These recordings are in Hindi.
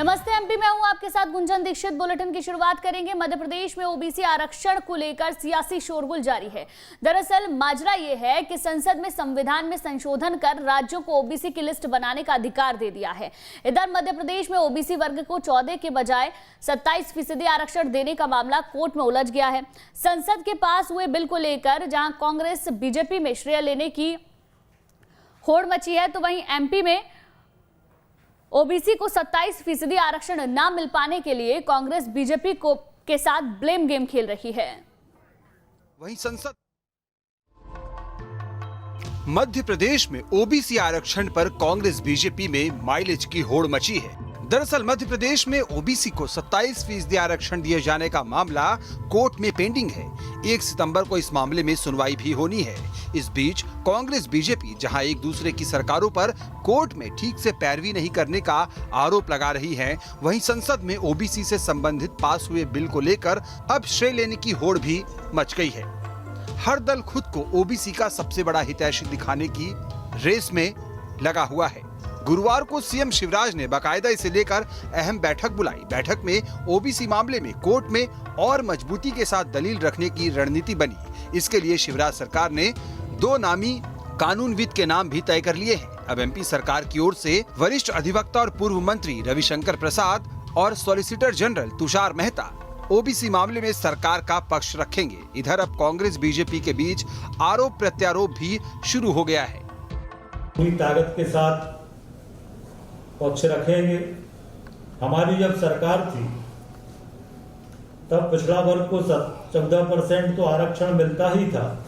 नमस्ते एमपी, मैं हूं आपके साथ गुंजन दीक्षित। बुलेटिन की शुरुआत करेंगे। मध्य प्रदेश में ओबीसी आरक्षण को लेकर सियासी शोरगुल जारी है। दरअसल माजरा ये है कि संसद में संविधान में संशोधन कर राज्यों को ओबीसी की लिस्ट बनाने का अधिकार दे दिया है। इधर मध्य प्रदेश में ओबीसी वर्ग को 14 के बजाय 27% आरक्षण देने का मामला कोर्ट में उलझ गया है। संसद के पास हुए बिल को लेकर जहां कांग्रेस बीजेपी में श्रेय लेने की होड़ मची है, तो वहीं एमपी में ओबीसी को 27% आरक्षण न मिल पाने के लिए कांग्रेस बीजेपी को के साथ ब्लेम गेम खेल रही है। वहीं संसद मध्य प्रदेश में ओबीसी आरक्षण पर कांग्रेस बीजेपी में माइलेज की होड़ मची है। दरअसल मध्य प्रदेश में ओबीसी को 27% आरक्षण दिए जाने का मामला कोर्ट में पेंडिंग है। 1 सितंबर को इस मामले में सुनवाई भी होनी है। इस बीच कांग्रेस बीजेपी जहां एक दूसरे की सरकारों पर कोर्ट में ठीक से पैरवी नहीं करने का आरोप लगा रही है, वहीं संसद में ओबीसी से संबंधित पास हुए बिल को लेकर अब श्रेय लेने की होड़ भी मच गई है। हर दल खुद को ओबीसी का सबसे बड़ा हितैषी दिखाने की रेस में लगा हुआ है। गुरुवार को सीएम शिवराज ने बाकायदा इसे लेकर अहम बैठक बुलाई। बैठक में ओबीसी मामले में कोर्ट में और मजबूती के साथ दलील रखने की रणनीति बनी। इसके लिए शिवराज सरकार ने 2 नामी कानूनविद के नाम भी तय कर लिए हैं। अब एमपी सरकार की ओर से वरिष्ठ अधिवक्ता और पूर्व मंत्री रविशंकर प्रसाद और solicitor general Tushar Mehta OBC मामले में सरकार का पक्ष रखेंगे। इधर अब कांग्रेस बीजेपी के बीच आरोप प्रत्यारोप भी शुरू हो गया है। पूरी ताकत के साथ पक्ष रखेंगे। हमारी जब सरकार थी तब पिछड़ा वर्ग को 14% तो आरक्षण मिलता ही था,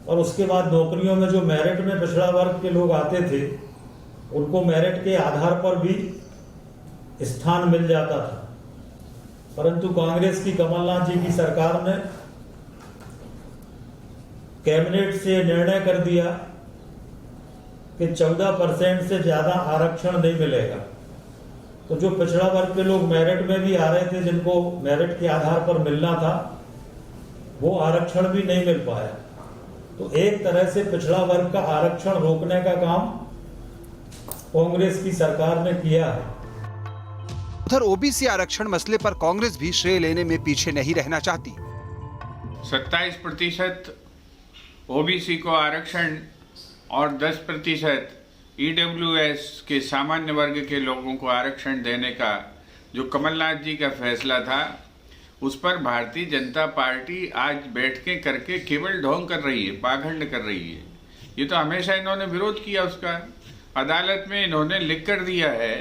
और उसके बाद नौकरियों में जो मेरिट में पिछड़ा वर्ग के लोग आते थे उनको मेरिट के आधार पर भी स्थान मिल जाता था। परंतु कांग्रेस की कमलनाथ जी की सरकार ने कैबिनेट से निर्णय कर दिया कि 14% से ज्यादा आरक्षण नहीं मिलेगा। तो जो पिछड़ा वर्ग के लोग मेरिट में भी आ रहे थे, जिनको मेरिट के आधार पर मिलना था, वो आरक्षण भी नहीं मिल पाया। तो एक तरह से पिछड़ा वर्ग का आरक्षण रोकने का काम कांग्रेस की सरकार ने किया है। उधर ओबीसी आरक्षण मसले पर कांग्रेस भी श्रेय लेने में पीछे नहीं रहना चाहती। 27% ओबीसी को आरक्षण और 10% ईडब्ल्यूएस के सामान्य वर्ग के लोगों को आरक्षण देने का जो कमलनाथ जी का फैसला था, उस पर भारतीय जनता पार्टी आज बैठकें करके केवल ढोंग कर रही है, पाखंड कर रही है। ये तो हमेशा इन्होंने विरोध किया उसका। अदालत में इन्होंने लिख कर दिया है,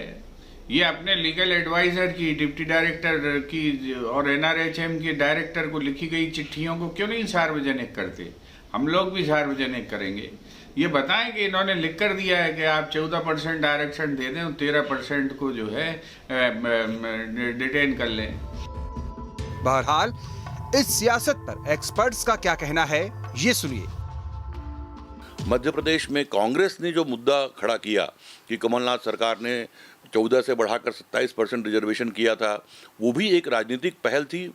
ये अपने लीगल एडवाइजर की, डिप्टी डायरेक्टर की और एनआरएचएम के डायरेक्टर को लिखी गई चिट्ठियों को क्यों नहीं सार्वजनिक करते? हम लोग भी सार्वजनिक करेंगे। ये बताएं कि इन्होंने लिख कर दिया है कि आप 14% आरक्षण दे दें और 13% को जो है डिटेन कर लें। बहरहाल इस सियासत पर एक्सपर्ट्स का क्या कहना है, ये सुनिए। मध्य प्रदेश में कांग्रेस ने जो मुद्दा खड़ा किया कि कमलनाथ सरकार ने 14 से बढ़ाकर 27% रिजर्वेशन किया था, वो भी एक राजनीतिक पहल थी।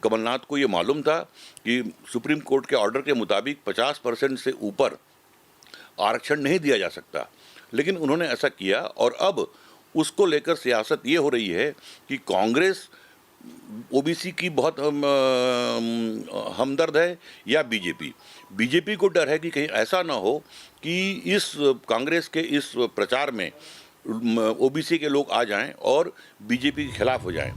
कमलनाथ को ये मालूम था कि सुप्रीम कोर्ट के ऑर्डर के मुताबिक 50% से ऊपर आरक्षण नहीं दिया जा सकता, लेकिन उन्होंने ऐसा किया। और अब उसको लेकर सियासत ये हो रही है कि कांग्रेस ओबीसी की बहुत हमदर्द है या बीजेपी को डर है कि कहीं ऐसा ना हो कि इस कांग्रेस के इस प्रचार में ओबीसी के लोग आ जाएं और बीजेपी के खिलाफ हो जाएं।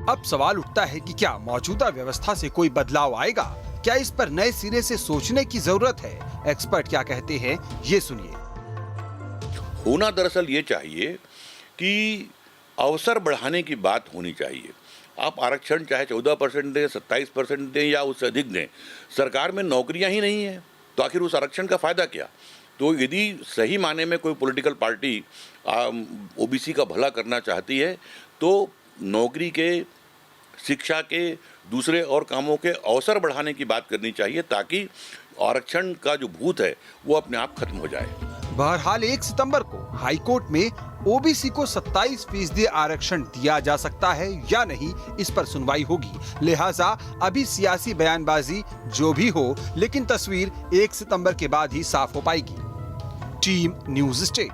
अब सवाल उठता है कि क्या मौजूदा व्यवस्था से कोई बदलाव आएगा? क्या इस पर नए सिरे से सोचने की जरूरत है? एक्सपर्ट क्या कहते हैं, ये सुनिए। होना दरअसल ये चाहिए कि अवसर बढ़ाने की बात होनी चाहिए। आप आरक्षण चाहे 14% दें, 27% दें या उससे अधिक दें, सरकार में नौकरियां ही नहीं है, तो आखिर उस आरक्षण का फायदा क्या? तो यदि सही माने में कोई पॉलिटिकल पार्टी ओबीसी का भला करना चाहती है, तो नौकरी के, शिक्षा के, दूसरे और कामों के अवसर बढ़ाने की बात करनी चाहिए, ताकि आरक्षण का जो भूत है वो अपने आप खत्म हो जाए। बहरहाल 1 सितंबर को हाई कोर्ट में ओबीसी को 27% आरक्षण दिया जा सकता है या नहीं, इस पर सुनवाई होगी। लिहाजा अभी सियासी बयानबाजी जो भी हो, लेकिन तस्वीर 1 सितंबर के बाद ही साफ हो पाएगी। Team news state.